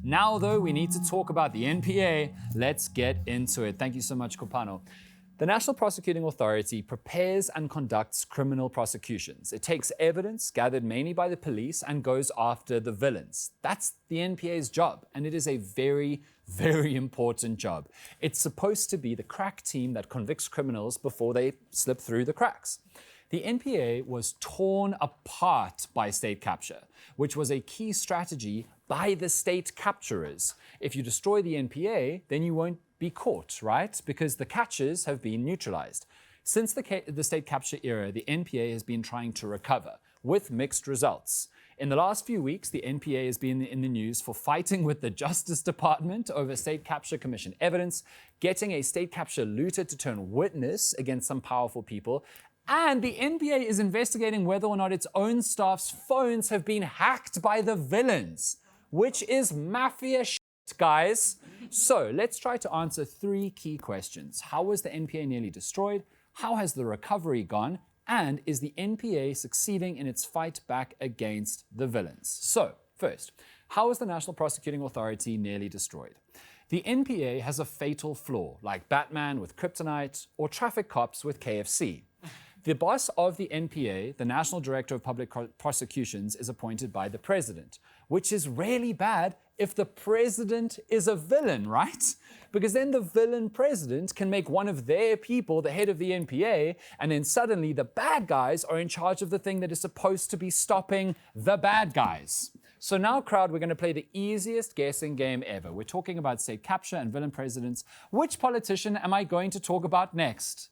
Now, though, we need to talk about the NPA. Let's get into it. Thank you so much, Kopano. The National Prosecuting Authority prepares and conducts criminal prosecutions. It takes evidence gathered mainly by the police and goes after the villains. That's the NPA's job, and it is a very, very important job. It's supposed to be the crack team that convicts criminals before they slip through the cracks. The NPA was torn apart by state capture, which was a key strategy by the state capturers. If you destroy the NPA, then you won't be caught, right? Because the catchers have been neutralized. Since the state capture era, the NPA has been trying to recover, with mixed results. In the last few weeks, the NPA has been in the news for fighting with the Justice Department over State Capture Commission evidence, getting a state capture looter to turn witness against some powerful people, and the NPA is investigating whether or not its own staff's phones have been hacked by the villains, which is mafia shit, guys. So let's try to answer 3 key questions. How was the NPA nearly destroyed? How has the recovery gone? And is the NPA succeeding in its fight back against the villains? So, first, how was the National Prosecuting Authority nearly destroyed? The NPA has a fatal flaw, like Batman with kryptonite or traffic cops with KFC. The boss of the NPA, the National Director of Public Prosecutions, is appointed by the president, which is really bad if the president is a villain, right? Because then the villain president can make one of their people the head of the NPA, and then suddenly the bad guys are in charge of the thing that is supposed to be stopping the bad guys. So now, crowd, we're going to play the easiest guessing game ever. We're talking about state capture and villain presidents. Which politician am I going to talk about next?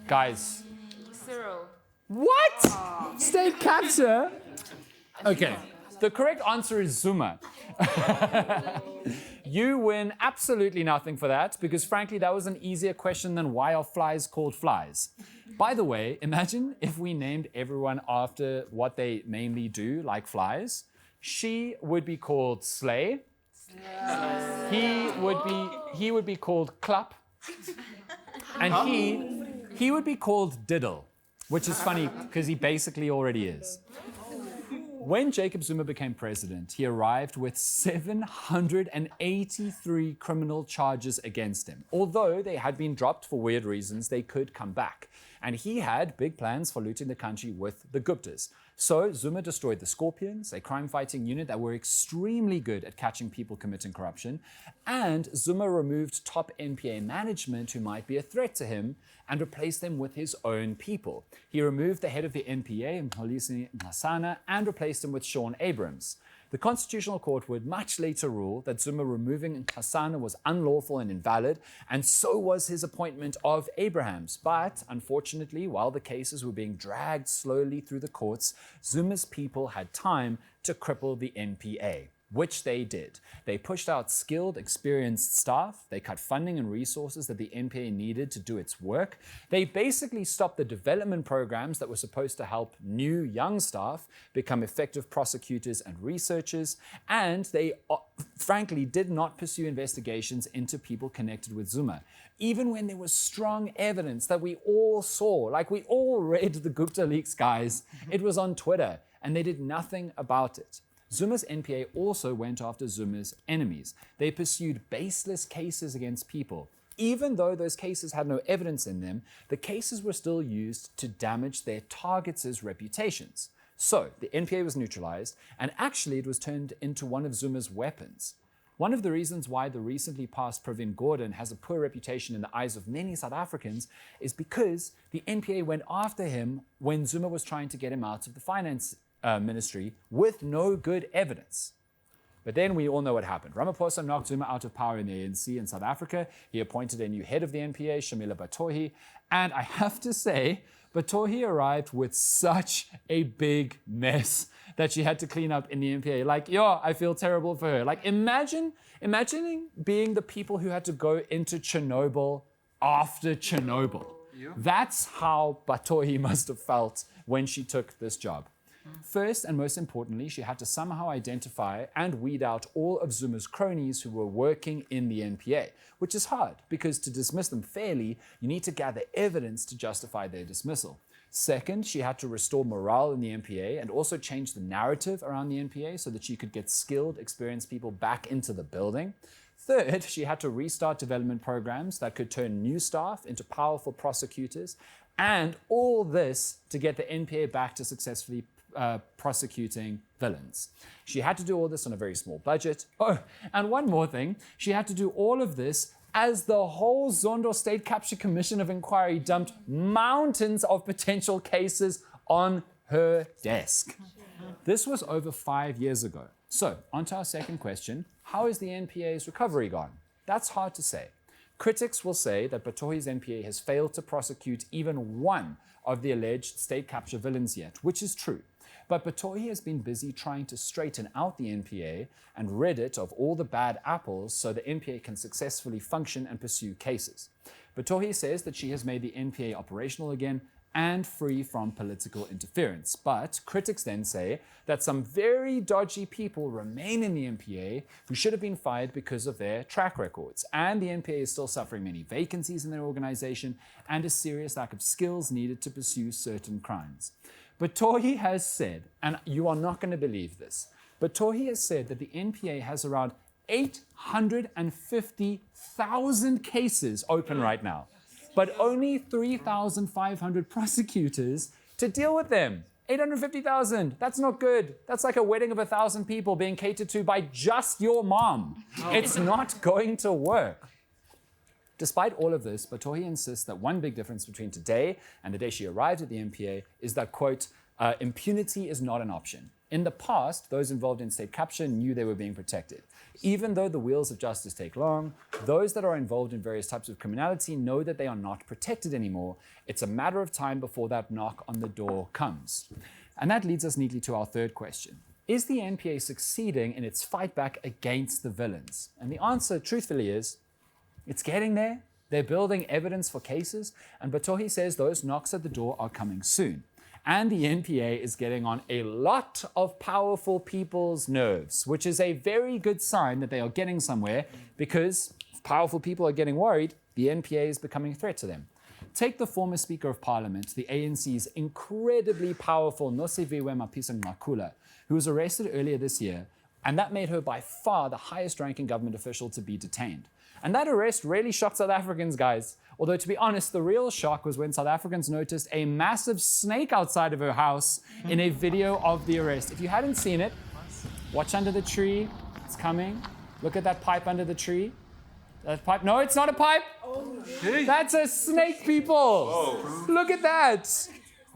Guys. Cyril. What? State capture? Okay. The correct answer is Zuma. You win absolutely nothing for that, because frankly, that was an easier question than why are flies called flies. By the way, imagine if we named everyone after what they mainly do, like flies. She would be called Slay. He would be called Clap. And he would be called Diddle, which is funny because he basically already is. When Jacob Zuma became president, he arrived with 783 criminal charges against him. Although they had been dropped for weird reasons, they could come back. And he had big plans for looting the country with the Guptas. So Zuma destroyed the Scorpions, a crime-fighting unit that were extremely good at catching people committing corruption. And Zuma removed top NPA management who might be a threat to him and replaced them with his own people. He removed the head of the NPA, Mkhosi Nxasana, and replaced him with Sean Abrams. The Constitutional Court would much later rule that Zuma removing Nxasana was unlawful and invalid, and so was his appointment of Abrahams. But unfortunately, while the cases were being dragged slowly through the courts, Zuma's people had time to cripple the NPA, which they did. They pushed out skilled, experienced staff. They cut funding and resources that the NPA needed to do its work. They basically stopped the development programs that were supposed to help new, young staff become effective prosecutors and researchers. And they, frankly, did not pursue investigations into people connected with Zuma, even when there was strong evidence that we all saw. Like, we all read the Gupta leaks, guys. It was on Twitter, and they did nothing about it. Zuma's NPA also went after Zuma's enemies. They pursued baseless cases against people. Even though those cases had no evidence in them, the cases were still used to damage their targets' reputations. So the NPA was neutralized, and actually it was turned into one of Zuma's weapons. One of the reasons why the recently passed Pravin Gordhan has a poor reputation in the eyes of many South Africans is because the NPA went after him when Zuma was trying to get him out of the finance ministry with no good evidence. But then we all know what happened. Ramaphosa knocked Zuma out of power in the ANC in South Africa. He appointed a new head of the NPA, Shamila Batohi. And I have to say, Batohi arrived with such a big mess that she had to clean up in the NPA. Like, I feel terrible for her. Like, imagining being the people who had to go into Chernobyl after Chernobyl. Yeah. That's how Batohi must have felt when she took this job. First and most importantly, she had to somehow identify and weed out all of Zuma's cronies who were working in the NPA, which is hard because to dismiss them fairly, you need to gather evidence to justify their dismissal. Second, she had to restore morale in the NPA and also change the narrative around the NPA so that she could get skilled, experienced people back into the building. Third, she had to restart development programs that could turn new staff into powerful prosecutors, and all this to get the NPA back to successfully prosecuting villains. She had to do all this on a very small budget. Oh, and one more thing, she had to do all of this as the whole Zondo State Capture Commission of Inquiry dumped mountains of potential cases on her desk. This was over 5 years ago. So, on to our second question, how is the NPA's recovery gone? That's hard to say. Critics will say that Batohi's NPA has failed to prosecute even one of the alleged state capture villains yet, which is true. But Batohi has been busy trying to straighten out the NPA and rid it of all the bad apples so the NPA can successfully function and pursue cases. Batohi says that she has made the NPA operational again and free from political interference. But critics then say that some very dodgy people remain in the NPA who should have been fired because of their track records. And the NPA is still suffering many vacancies in their organization and a serious lack of skills needed to pursue certain crimes. Batohi has said, and you are not going to believe this, Batohi has said that the NPA has around 850,000 cases open right now, but only 3,500 prosecutors to deal with them. 850,000, that's not good. That's like a wedding of 1,000 people being catered to by just your mom. It's not going to work. Despite all of this, Batohi insists that one big difference between today and the day she arrived at the NPA is that, quote, impunity is not an option. In the past, those involved in state capture knew they were being protected. Even though the wheels of justice take long, those that are involved in various types of criminality know that they are not protected anymore. It's a matter of time before that knock on the door comes. And that leads us neatly to our third question. Is the NPA succeeding in its fight back against the villains? And the answer, truthfully, is it's getting there. They're building evidence for cases, and Batohi says those knocks at the door are coming soon. And the NPA is getting on a lot of powerful people's nerves, which is a very good sign that they are getting somewhere, because if powerful people are getting worried, the NPA is becoming a threat to them. Take the former Speaker of Parliament, the ANC's incredibly powerful Nosiviwe Mapisa-Nqakula, who was arrested earlier this year, and that made her by far the highest-ranking government official to be detained. And that arrest really shocked South Africans, guys. Although, to be honest, the real shock was when South Africans noticed a massive snake outside of her house in a video of the arrest. If you hadn't seen it, watch under the tree. It's coming. Look at that pipe under the tree. That pipe. No, it's not a pipe. That's a snake, people. Look at that.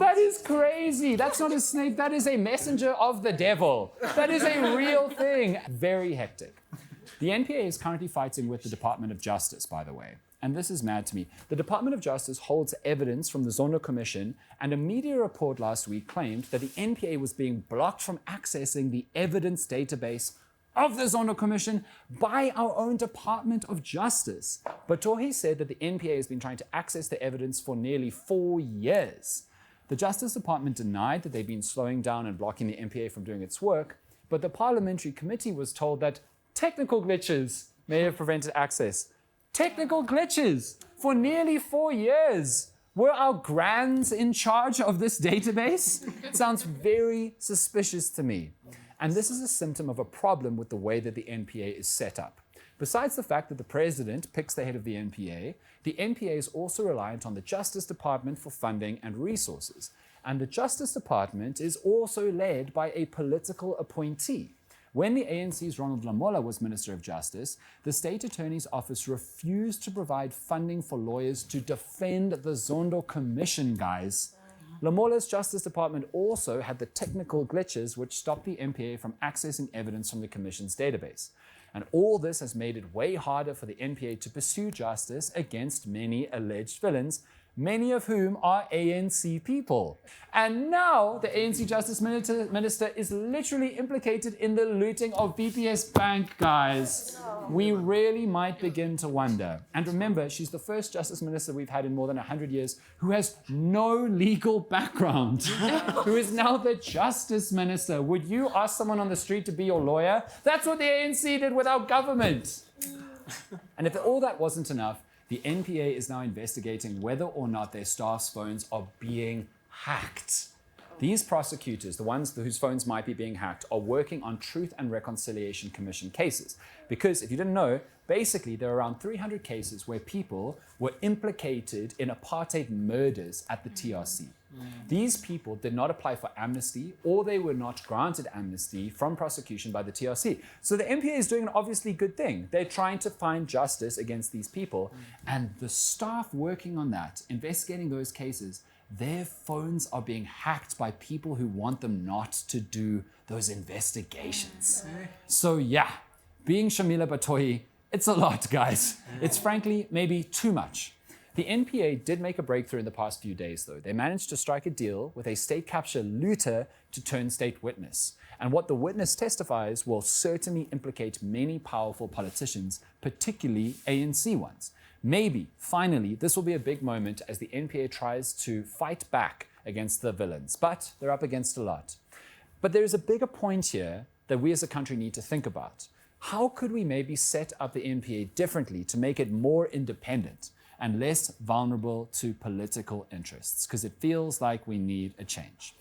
That is crazy. That's not a snake. That is a messenger of the devil. That is a real thing. Very hectic. The NPA is currently fighting with the Department of Justice, by the way. And this is mad to me. The Department of Justice holds evidence from the Zondo Commission, and a media report last week claimed that the NPA was being blocked from accessing the evidence database of the Zondo Commission by our own Department of Justice. Batohi said that the NPA has been trying to access the evidence for nearly 4 years. The Justice Department denied that they've been slowing down and blocking the NPA from doing its work, but the parliamentary committee was told that technical glitches may have prevented access. Technical glitches for nearly 4 years. Were our grands in charge of this database? It sounds very suspicious to me. And this is a symptom of a problem with the way that the NPA is set up. Besides the fact that the president picks the head of the NPA is also reliant on the Justice Department for funding and resources. And the Justice Department is also led by a political appointee. When the ANC's Ronald Lamola was Minister of Justice, the State Attorney's Office refused to provide funding for lawyers to defend the Zondo Commission, guys. Lamola's Justice Department also had the technical glitches which stopped the NPA from accessing evidence from the Commission's database. And all this has made it way harder for the NPA to pursue justice against many alleged villains, many of whom are ANC people. And now the ANC Justice Minister is literally implicated in the looting of BPS Bank, guys. We really might begin to wonder. And remember, she's the first Justice Minister we've had in more than 100 years who has no legal background, who is now the Justice Minister. Would you ask someone on the street to be your lawyer? That's what the ANC did without government. And if all that wasn't enough, the NPA is now investigating whether or not their staff's phones are being hacked. These prosecutors, the ones whose phones might be being hacked, are working on Truth and Reconciliation Commission cases. Because if you didn't know, basically there are around 300 cases where people were implicated in apartheid murders at the TRC. These people did not apply for amnesty, or they were not granted amnesty from prosecution by the TRC. So the NPA is doing an obviously good thing. They're trying to find justice against these people. And the staff working on that, investigating those cases, their phones are being hacked by people who want them not to do those investigations. So yeah, being Shamila Batohi, it's a lot, guys. It's frankly maybe too much. The NPA did make a breakthrough in the past few days, though. They managed to strike a deal with a state capture looter to turn state witness. And what the witness testifies will certainly implicate many powerful politicians, particularly ANC ones. Maybe, finally, this will be a big moment as the NPA tries to fight back against the villains. But they're up against a lot. But there is a bigger point here that we as a country need to think about. How could we maybe set up the NPA differently to make it more independent and less vulnerable to political interests? Because it feels like we need a change.